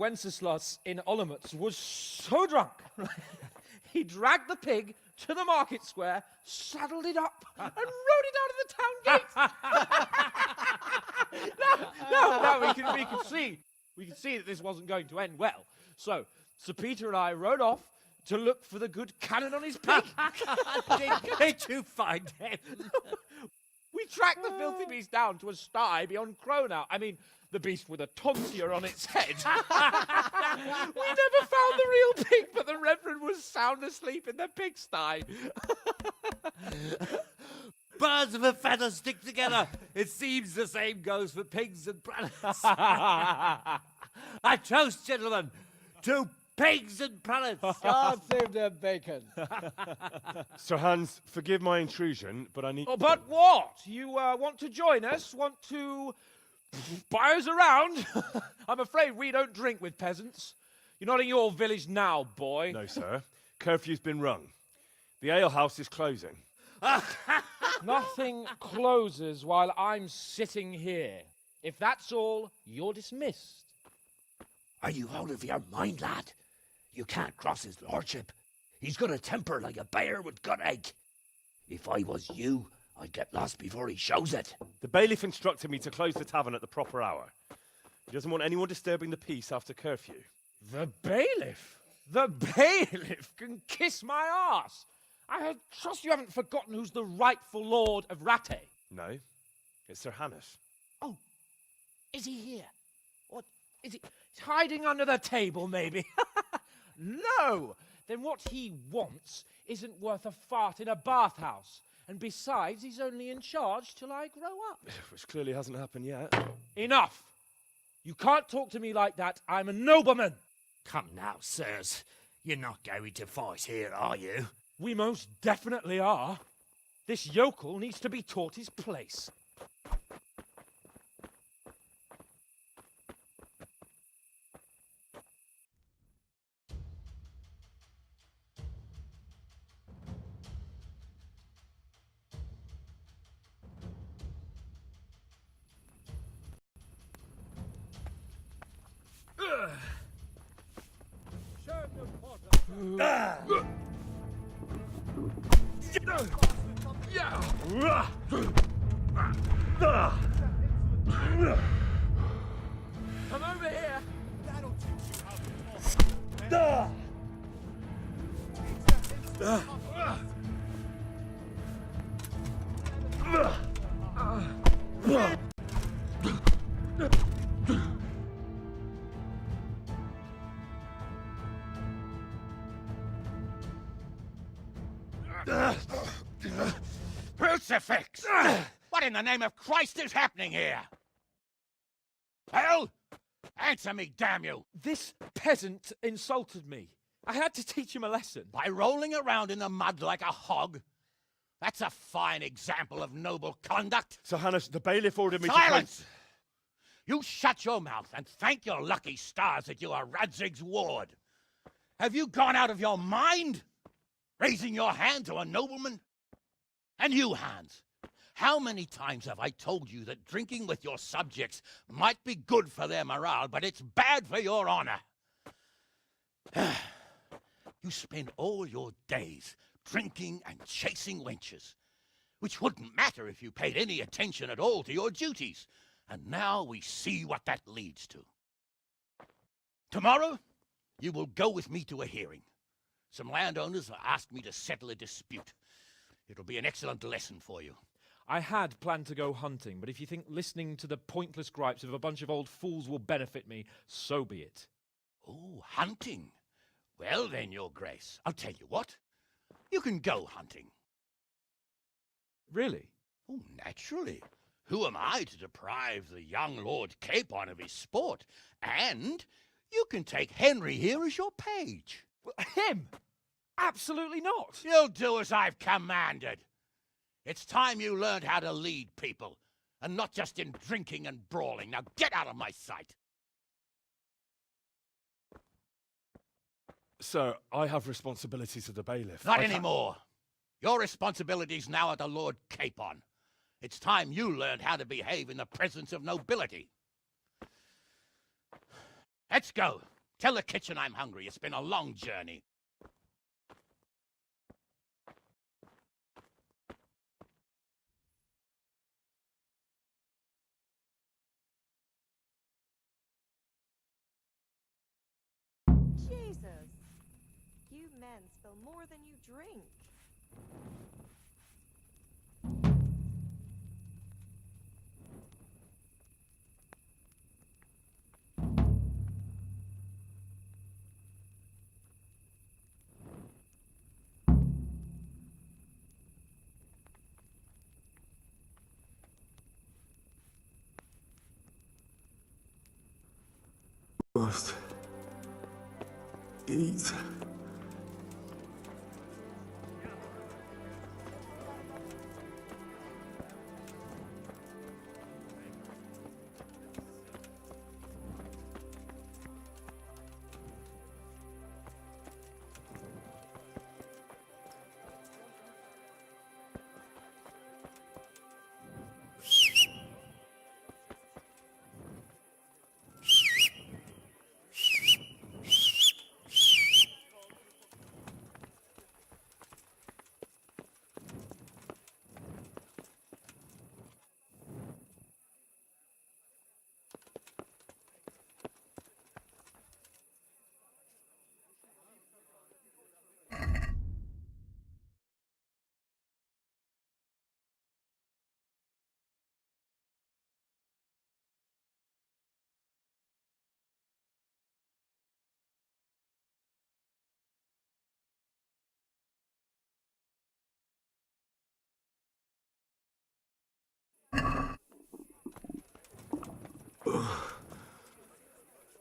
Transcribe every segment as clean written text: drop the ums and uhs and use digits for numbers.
Wenceslas in Olomouc was so drunk, he dragged the pig to the market square, saddled it up, and rode it out of the town gate. No, we can see that this wasn't going to end well. So, Sir Peter and I rode off to look for the good cannon on his pig. Did you find him? We tracked the filthy beast down to a sty beyond Cronau. I mean, the beast with a tonsure on its head. We never found the real pig, but the Reverend was sound asleep in the pigsty. Birds of a feather stick together. It seems the same goes for pigs and planets. I toast, gentlemen, to pigs and planets. God save the bacon. Sir Hans, forgive my intrusion, but I need... Oh, but what? You want to join us? Want to buy us around? I'm afraid we don't drink with peasants. You're not in your village now, boy. No, sir. Curfew's been rung. The alehouse is closing. Nothing closes while I'm sitting here. If that's all, you're dismissed. Are you out of your mind, lad? You can't cross his lordship. He's got a temper like a bear with gut ache. If I was you, I'd get lost before he shows it. The bailiff instructed me to close the tavern at the proper hour. He doesn't want anyone disturbing the peace after curfew. The bailiff? The bailiff can kiss my arse. I trust you haven't forgotten who's the rightful lord of Rattay. No, it's Sir Hannes. Oh, is he here? What, is he? He's hiding under the table, maybe? No! Then what he wants isn't worth a fart in a bathhouse. And besides, he's only in charge till I grow up. Which clearly hasn't happened yet. Enough! You can't talk to me like that. I'm a nobleman. Come now, sirs. You're not going to fight here, are you? We most definitely are. This yokel needs to be taught his place. Come over here. Crucifix! What in the name of Christ is happening here? Well, answer me, damn you! This peasant insulted me. I had to teach him a lesson. By rolling around in the mud like a hog? That's a fine example of noble conduct. Sir Hannes, the bailiff ordered me to... Silence! You shut your mouth and thank your lucky stars that you are Radzig's ward. Have you gone out of your mind? Raising your hand to a nobleman? And you, Hans, how many times have I told you that drinking with your subjects might be good for their morale, but it's bad for your honor? You spend all your days drinking and chasing wenches, which wouldn't matter if you paid any attention at all to your duties. And now we see what that leads to. Tomorrow, you will go with me to a hearing. Some landowners have asked me to settle a dispute. It'll be an excellent lesson for you. I had planned to go hunting, but if you think listening to the pointless gripes of a bunch of old fools will benefit me, so be it. Oh, hunting. Well then, Your Grace, I'll tell you what. You can go hunting. Really? Oh, naturally. Who am I to deprive the young Lord Capon of his sport? And you can take Henry here as your page. Him? Absolutely not. You'll do as I've commanded. It's time you learned how to lead people, and not just in drinking and brawling. Now get out of my sight. Sir, I have responsibilities to the bailiff. Not anymore. Your responsibilities now are the Lord Capon. It's time you learned how to behave in the presence of nobility. Let's go. Tell the kitchen I'm hungry. It's been a long journey. Jesus! You men spill more than you drink. Must eat.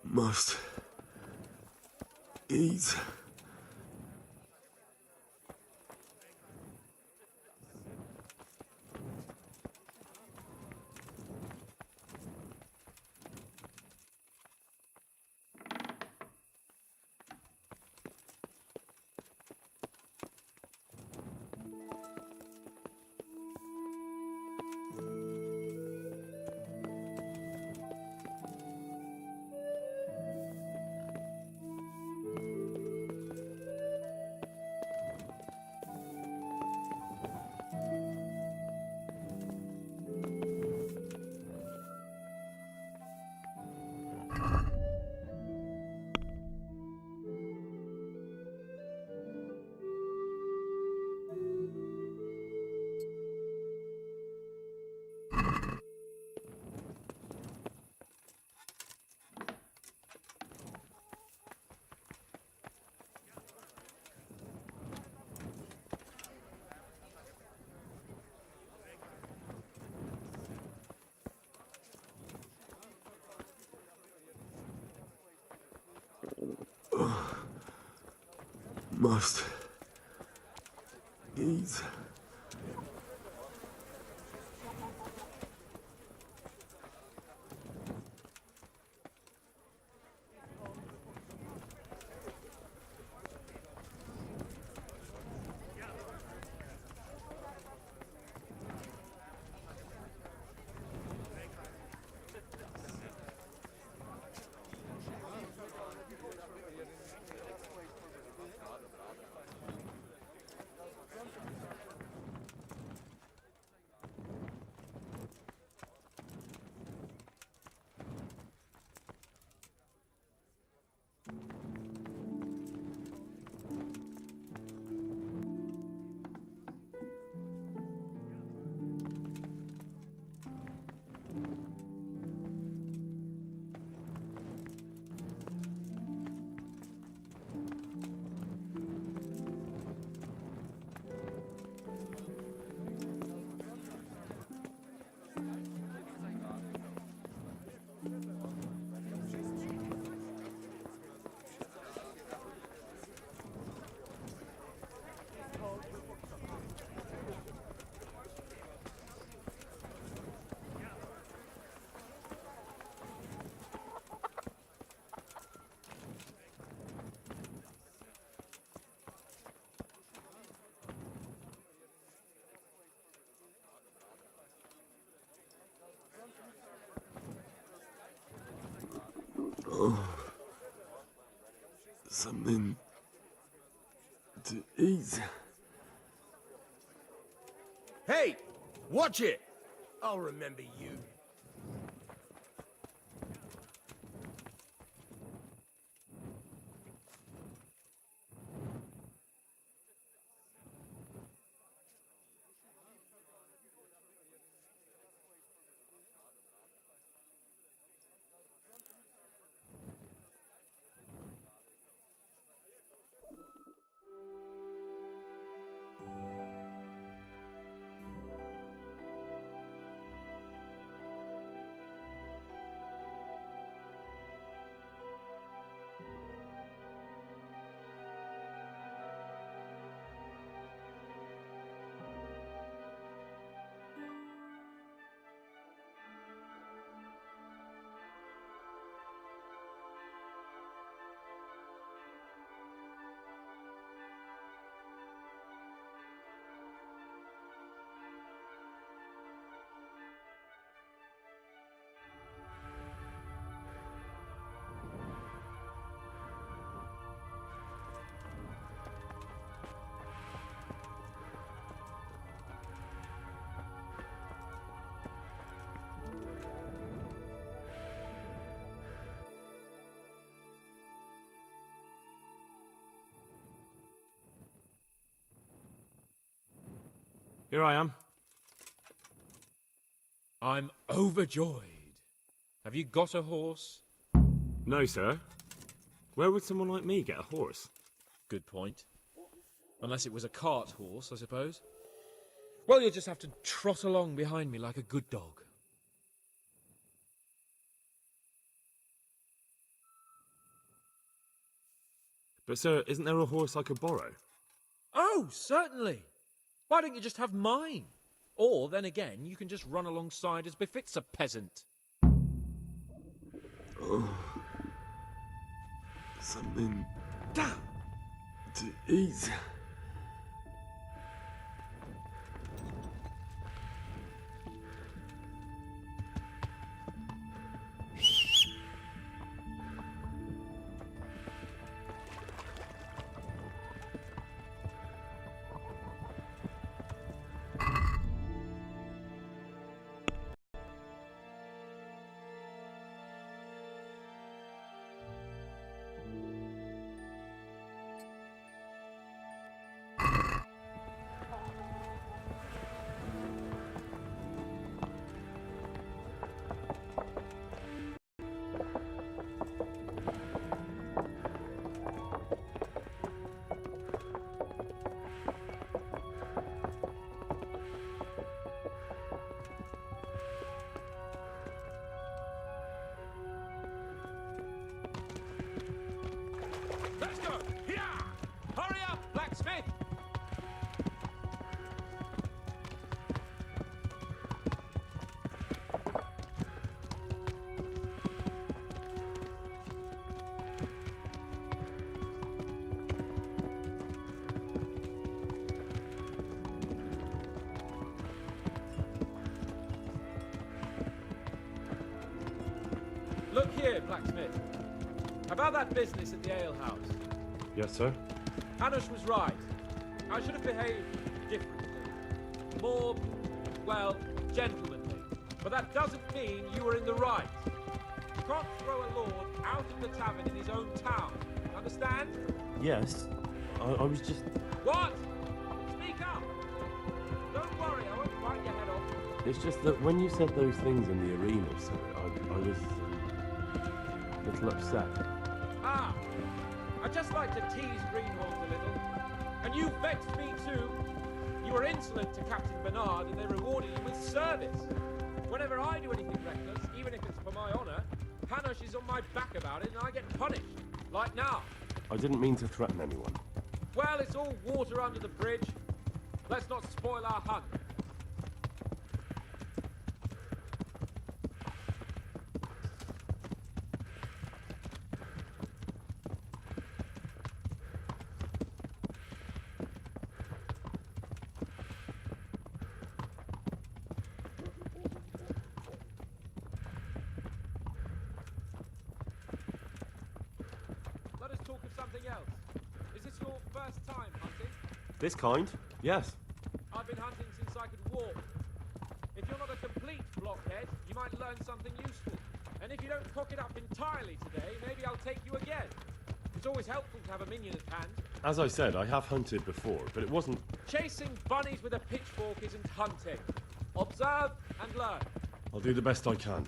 Must eat. Must eat. something to eat. Hey, watch it! I'll remember you. Here I am. I'm overjoyed. Have you got a horse? No, sir. Where would someone like me get a horse? Good point. Unless it was a cart horse, I suppose. Well, you'll just have to trot along behind me like a good dog. But, sir, isn't there a horse I could borrow? Oh, certainly. Why don't you just have mine? Or, then again, you can just run alongside as befits a peasant. Something to eat. Let's go! Here! Hurry up, blacksmith! Look here, blacksmith. About that business at the alehouse. Yes, sir. Hanush was right. I should have behaved differently. More, well, gentlemanly. But that doesn't mean you were in the right. You can't throw a lord out of the tavern in his own town. Understand? Yes. I was just... What? Speak up! Don't worry, I won't bite your head off. It's just that when you said those things in the arena, sir, I was... a little upset. Ah, I just like to tease Greenhorns a little. And you vexed me too. You were insolent to Captain Bernard and they rewarded you with service. Whenever I do anything reckless, even if it's for my honour, Hanush is on my back about it and I get punished. Like now. I didn't mean to threaten anyone. Well, it's all water under the bridge. Let's not spoil our hunt. Let us talk of something else. Is this your first time hunting? This kind? Yes. I've been hunting since I could walk. If you're not a complete blockhead, you might learn something useful. And if you don't cock it up entirely today, maybe I'll take you again. It's always helpful to have a minion at hand. As I said, I have hunted before, but it wasn't... Chasing bunnies with a pitchfork isn't hunting. Observe and learn. I'll do the best I can,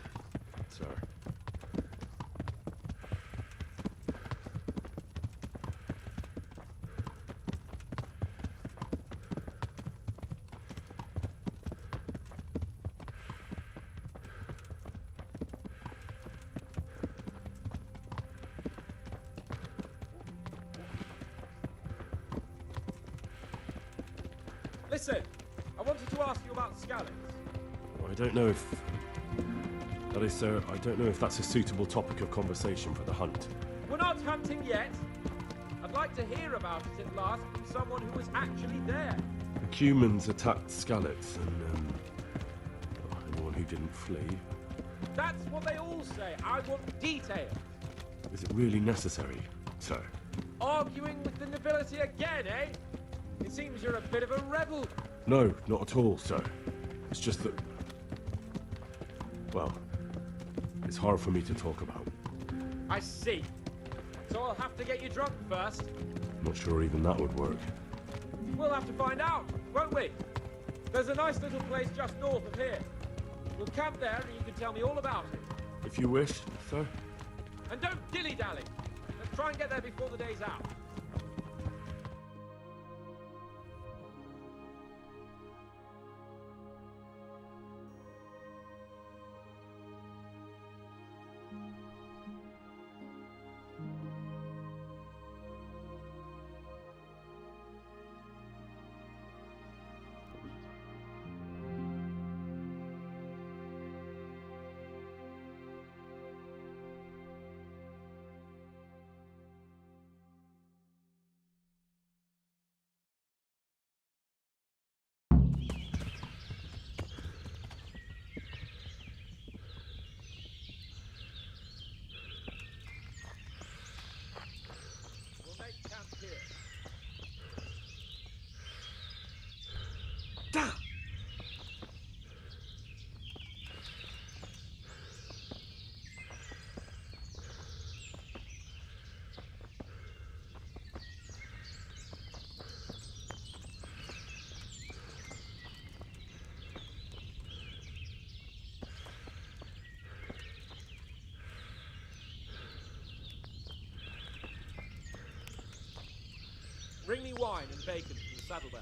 sir. Listen, I wanted to ask you about scallops. I don't know if... That is, sir, I don't know if that's a suitable topic of conversation for the hunt. We're not hunting yet. I'd like to hear about it at last from someone who was actually there. The humans attacked Scallops, and, anyone who didn't flee. That's what they all say. I want details. Is it really necessary, sir? Arguing with the nobility again, eh? It seems you're a bit of a rebel. No, not at all, sir. It's just that... Well, it's hard for me to talk about. I see. So I'll have to get you drunk first. Not sure even that would work. We'll have to find out, won't we? There's a nice little place just north of here. We'll camp there and you can tell me all about it. If you wish, sir. And don't dilly-dally. Let's try and get there before the day's out. We'll make camp here. Bring me wine and bacon from the saddlebag.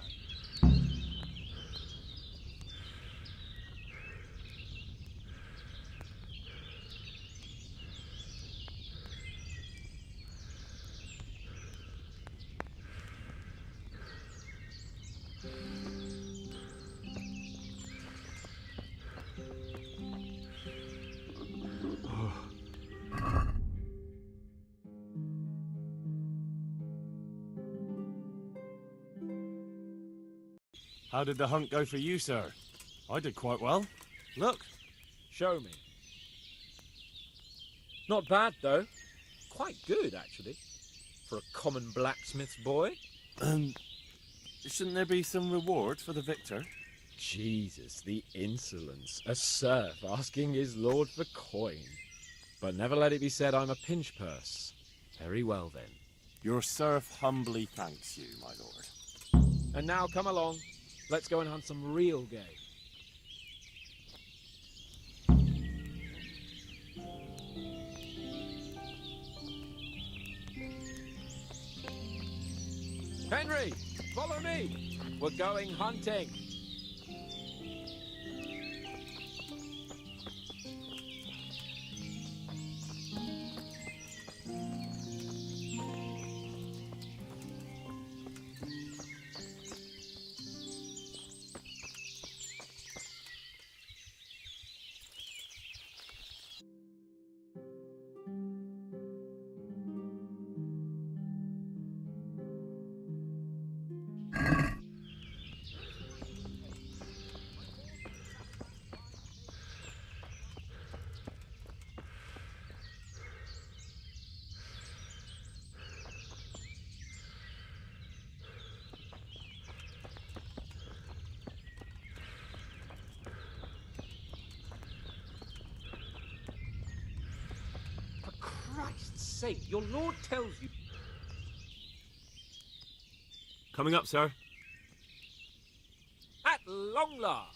How did the hunt go for you, sir? I did quite well. Look. Show me. Not bad, though. Quite good, actually. For a common blacksmith's boy. Shouldn't there be some reward for the victor? Jesus, the insolence. A serf asking his lord for coin. But never let it be said I'm a pinch purse. Very well, then. Your serf humbly thanks you, my lord. And now, come along. Let's go and hunt some real game. Henry, follow me. We're going hunting. Christ's sake, your Lord tells you. Coming up, sir. At long last.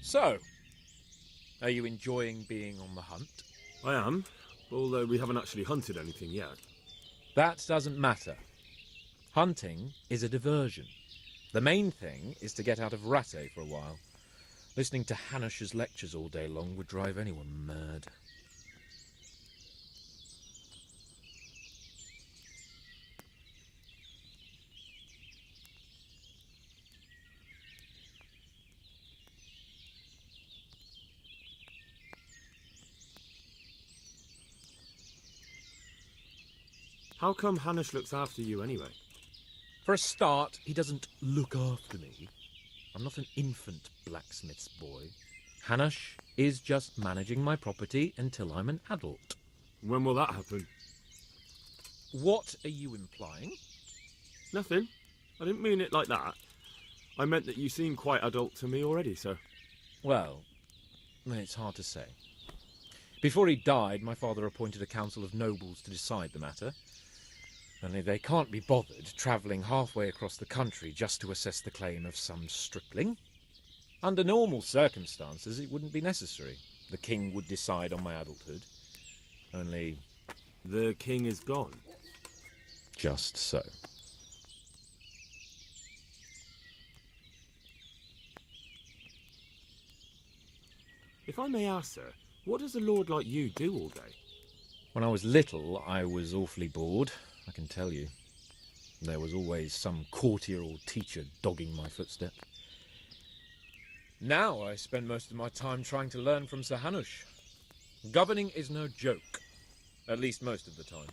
So, are you enjoying being on the hunt? I am, although we haven't actually hunted anything yet. That doesn't matter. Hunting is a diversion. The main thing is to get out of Rattay for a while. Listening to Hanush's lectures all day long would drive anyone mad. How come Hanush looks after you anyway? For a start, he doesn't look after me. I'm not an infant blacksmith's boy. Hanush is just managing my property until I'm an adult. When will that happen? What are you implying? Nothing. I didn't mean it like that. I meant that you seem quite adult to me already, sir. Well, it's hard to say. Before he died, my father appointed a council of nobles to decide the matter. Only they can't be bothered travelling halfway across the country just to assess the claim of some stripling. Under normal circumstances, it wouldn't be necessary. The king would decide on my adulthood. Only... The king is gone. just so. If I may ask, sir, what does a lord like you do all day? When I was little, I was awfully bored, I can tell you. There was always some courtier or teacher dogging my footsteps. Now I spend most of my time trying to learn from Sir Hanush. Governing is no joke, at least most of the time.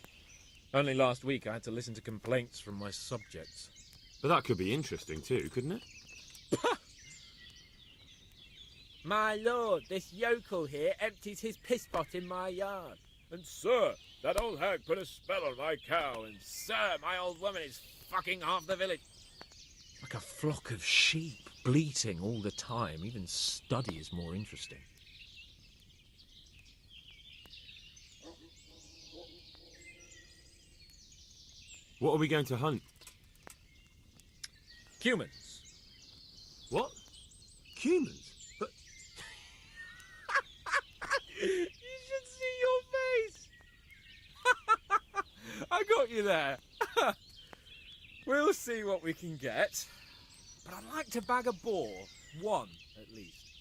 Only last week I had to listen to complaints from my subjects. But that could be interesting too, couldn't it? My lord, this yokel here empties his piss pot in my yard. And sir, that old hag put a spell on my cow, and sir, my old woman is fucking half the village. Like a flock of sheep, bleating all the time. Even study is more interesting. What are we going to hunt? Humans. What? Humans? But You should see your face! I got you there. We'll see what we can get. But I'd like to bag a boar. One, at least.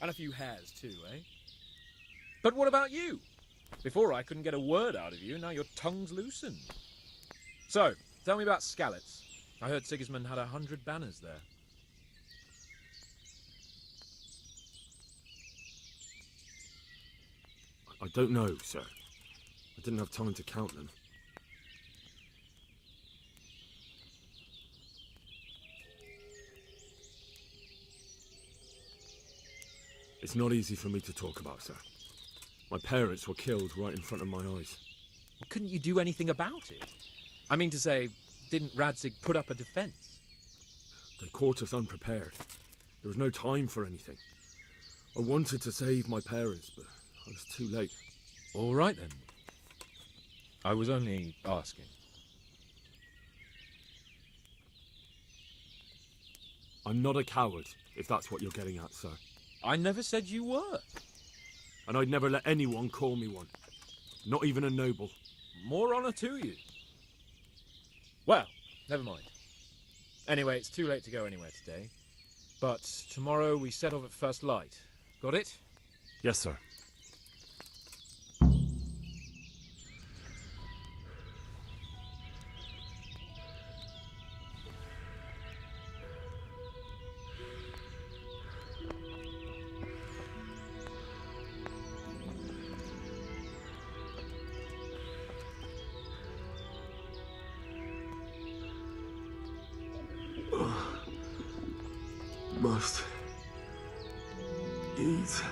And a few hares too, eh? But what about you? Before I couldn't get a word out of you, now your tongue's loosened. So, tell me about Skalitz. I heard Sigismund had 100 banners there. I don't know, sir. I didn't have time to count them. It's not easy for me to talk about, sir. My parents were killed right in front of my eyes. Well, couldn't you do anything about it? I mean to say, didn't Radzig put up a defence? They caught us unprepared. There was no time for anything. I wanted to save my parents, but I was too late. All right then. I was only asking. I'm not a coward, if that's what you're getting at, sir. I never said you were. And I'd never let anyone call me one. Not even a noble. More honour to you. Well, never mind. Anyway, it's too late to go anywhere today. But tomorrow we set off at first light. Got it? Yes, sir. Must easy.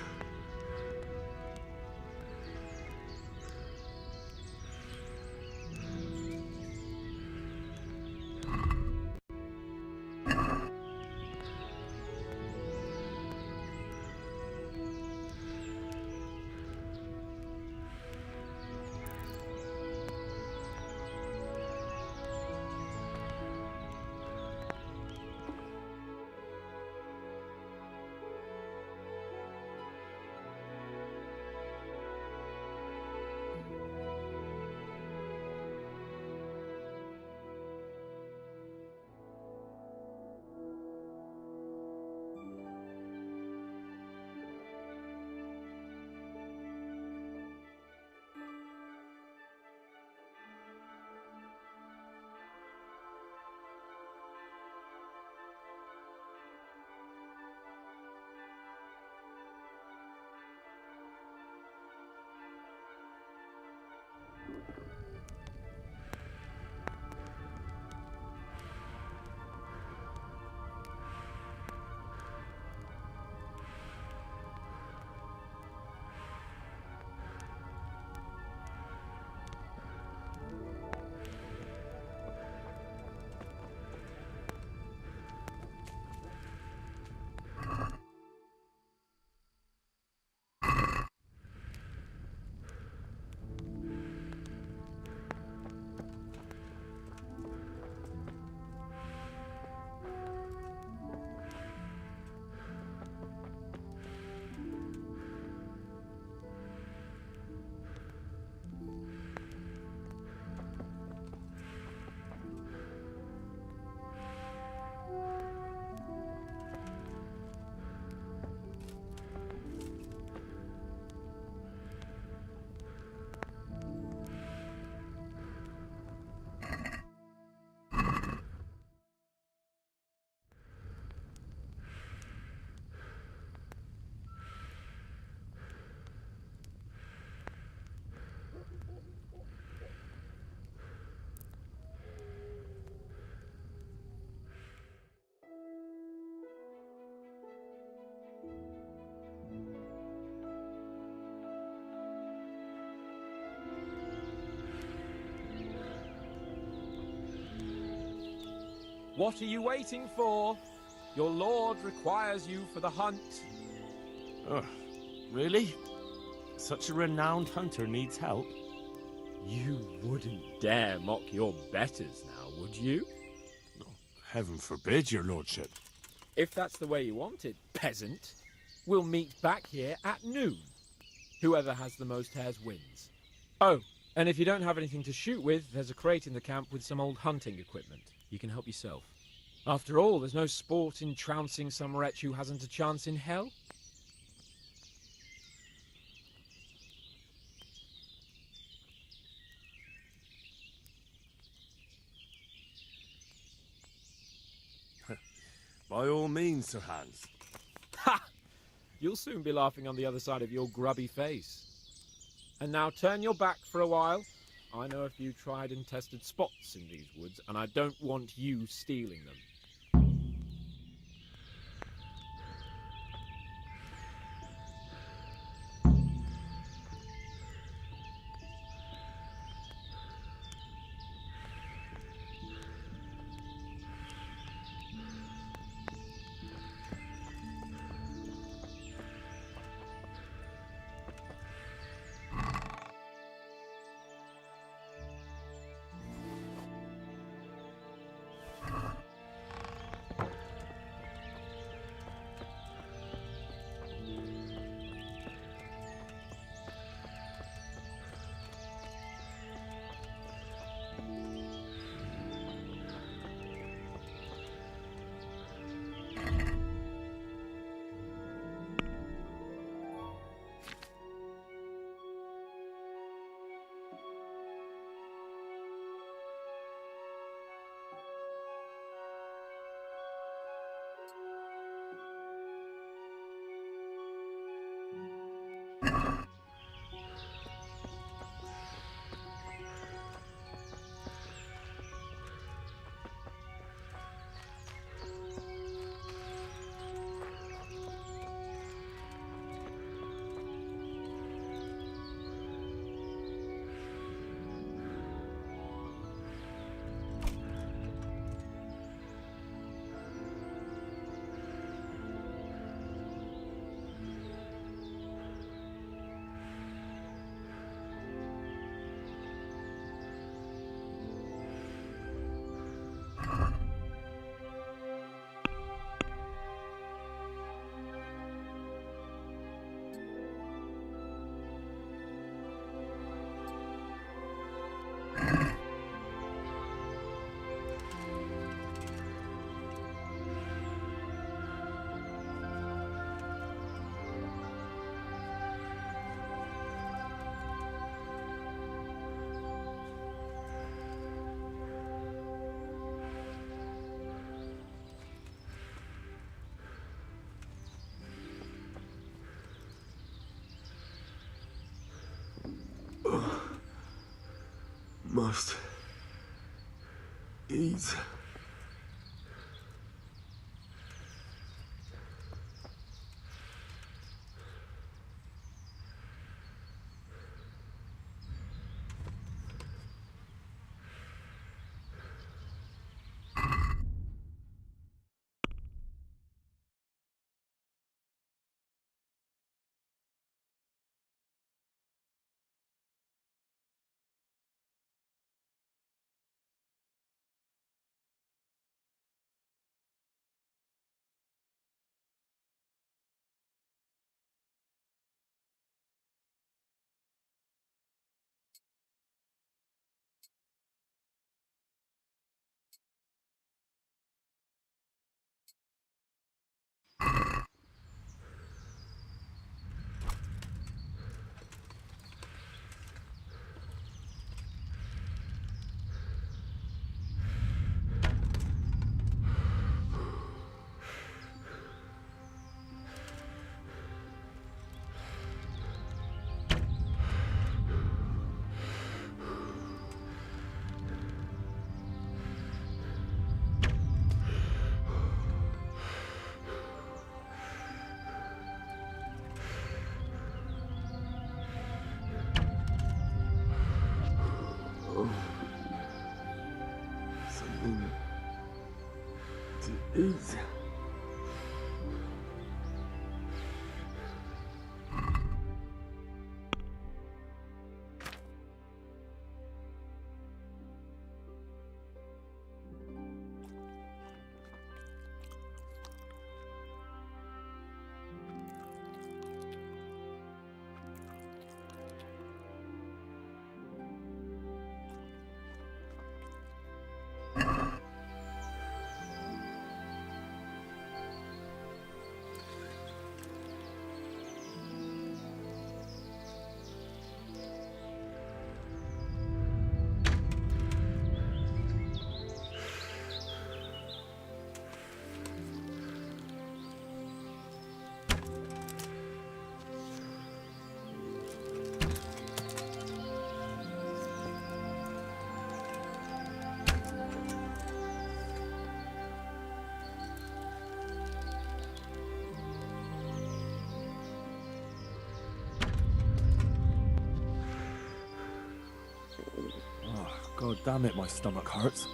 What are you waiting for? Your lord requires you for the hunt. Ugh, really? Such a renowned hunter needs help? You wouldn't dare mock your betters now, would you? Heaven forbid, your lordship. If that's the way you want it, peasant, we'll meet back here at noon. Whoever has the most hares wins. Oh, and if you don't have anything to shoot with, there's a crate in the camp with some old hunting equipment. You can help yourself. After all, there's no sport in trouncing some wretch who hasn't a chance in hell. By all means, Sir Hans. Ha! You'll soon be laughing on the other side of your grubby face. And now turn your back for a while. I know a few tried and tested spots in these woods, and I don't want you stealing them. must eat. Something to eat. God damn it, my stomach hurts.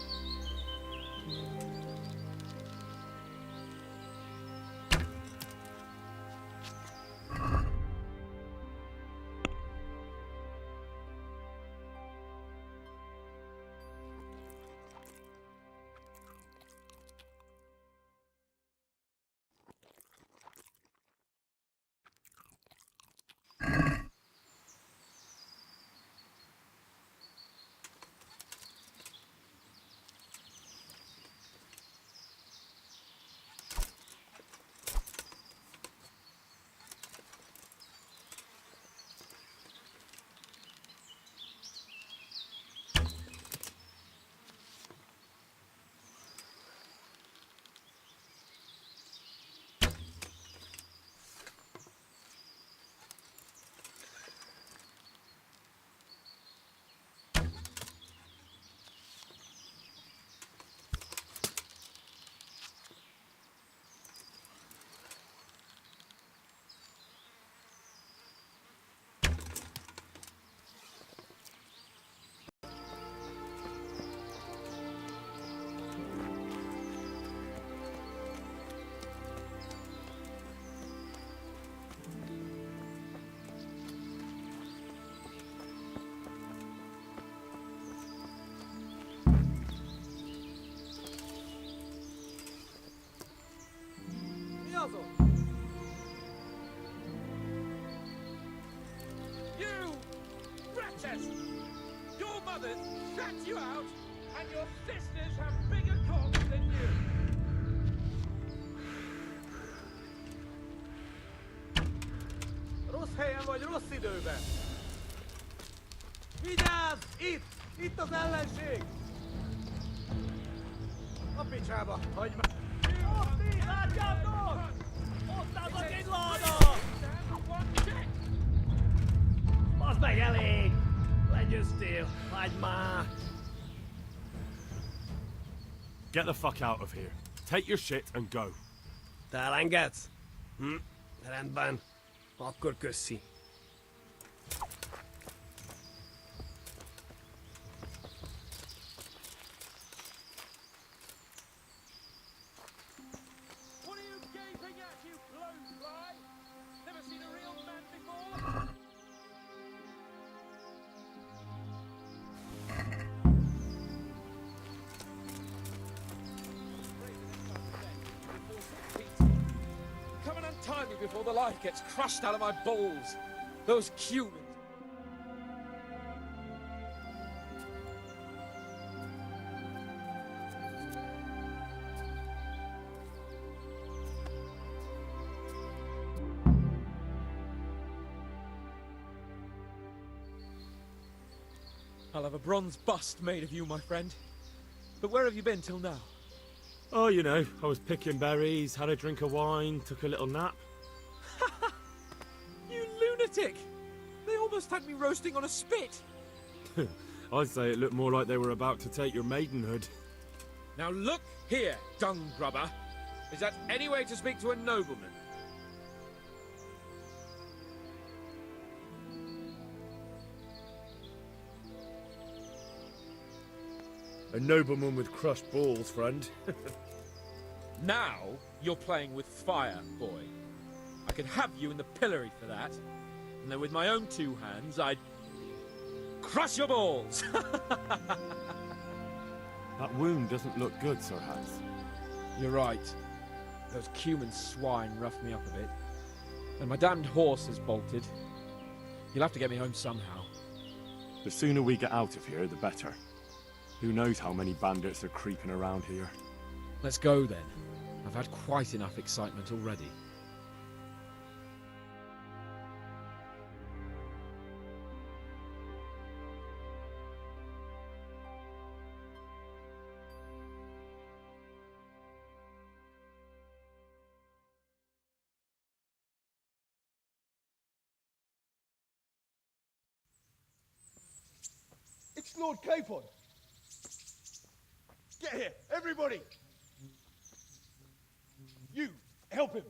You wretches! Your mothers shut you out, and your sisters have bigger cocks than you! Rossz helyen vagy, rossz időben! Vigyázz! Itt! Itt az ellenség! A picsába! Hagyj már! Ott így! Látjátok! Ott állnak egy láda! Az meg elég! Legyen your steel, lad ma. Get the fuck out of here. Take your shit and go. Tarangat. Rendben. Akkor köszi. What are you gaping at, you blowfly? Never seen a real man before? Come and untie me before the life gets crushed out of my balls. Those humans. I'll have a bronze bust made of you, my friend. But where have you been till now? Oh, you know, I was picking berries, had a drink of wine, took a little nap. You lunatic! They almost had me roasting on a spit. I'd say it looked more like they were about to take your maidenhood. Now look here, dung grubber. Is that any way to speak to a nobleman? A nobleman with crushed balls, friend. Now you're playing with fire, boy. I could have you in the pillory for that. And then with my own two hands, I'd crush your balls. That wound doesn't look good, Sir Hans. You're right. Those cumin swine roughed me up a bit. And my damned horse has bolted. You'll have to get me home somehow. The sooner we get out of here, the better. Who knows how many bandits are creeping around here. Let's go then. I've had quite enough excitement already. It's Lord Capon. Get here, everybody! You, help him!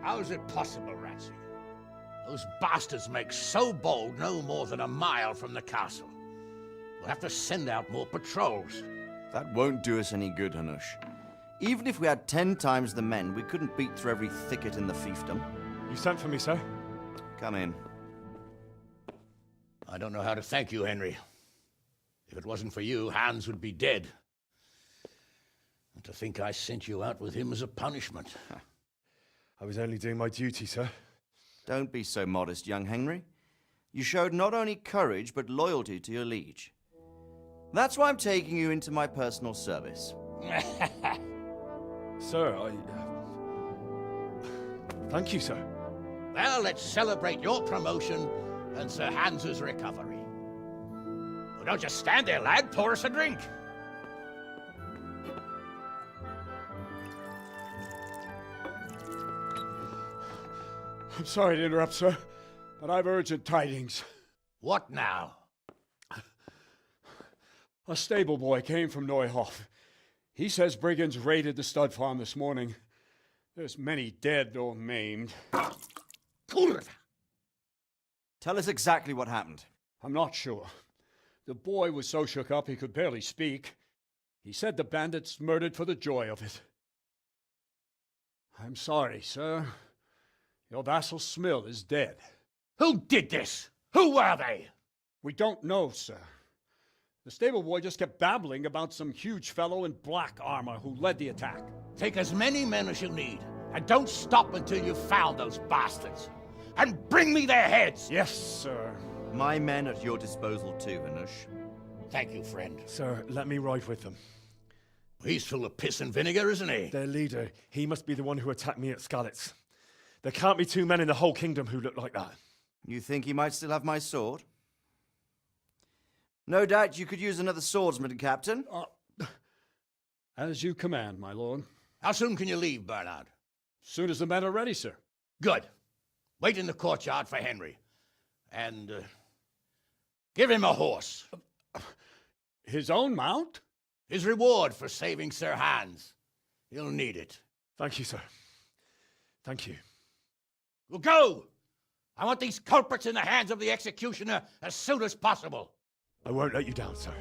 How is it possible, Ratsy? Those bastards make so bold no more than a mile from the castle. We'll have to send out more patrols. That won't do us any good, Hanush. Even if we had 10 times the men, we couldn't beat through every thicket in the fiefdom. You sent for me, sir? Come in. I don't know how to thank you, Henry. If it wasn't for you, Hans would be dead. And to think I sent you out with him as a punishment. I was only doing my duty, sir. Don't be so modest, young Henry. You showed not only courage, but loyalty to your liege. That's why I'm taking you into my personal service. Sir, thank you, sir. Well, let's celebrate your promotion and Sir Hans's recovery. Well, don't just stand there, lad. Pour us a drink. I'm sorry to interrupt, sir, but I've urgent tidings. What now? A stable boy came from Neuhof. He says brigands raided the stud farm this morning. There's many dead or maimed. Tell us exactly what happened. I'm not sure. The boy was so shook up he could barely speak. He said the bandits murdered for the joy of it. I'm sorry, sir. Your vassal Smill is dead. Who did this? Who were they? We don't know, sir. The stable boy just kept babbling about some huge fellow in black armor who led the attack. Take as many men as you need, and don't stop until you've found those bastards. And bring me their heads! Yes, sir. My men at your disposal too, Hanush. Thank you, friend. Sir, let me ride with them. He's full of piss and vinegar, isn't he? Their leader, he must be the one who attacked me at Skalitz. There can't be two men in the whole kingdom who look like that. You think he might still have my sword? No doubt you could use another swordsman, Captain. As you command, my lord. How soon can you leave, Bernard? Soon as the men are ready, sir. Good. Wait in the courtyard for Henry. And, give him a horse. His own mount? His reward for saving Sir Hans. He'll need it. Thank you, sir. Thank you. Well, go! I want these culprits in the hands of the executioner as soon as possible. I won't let you down, sir.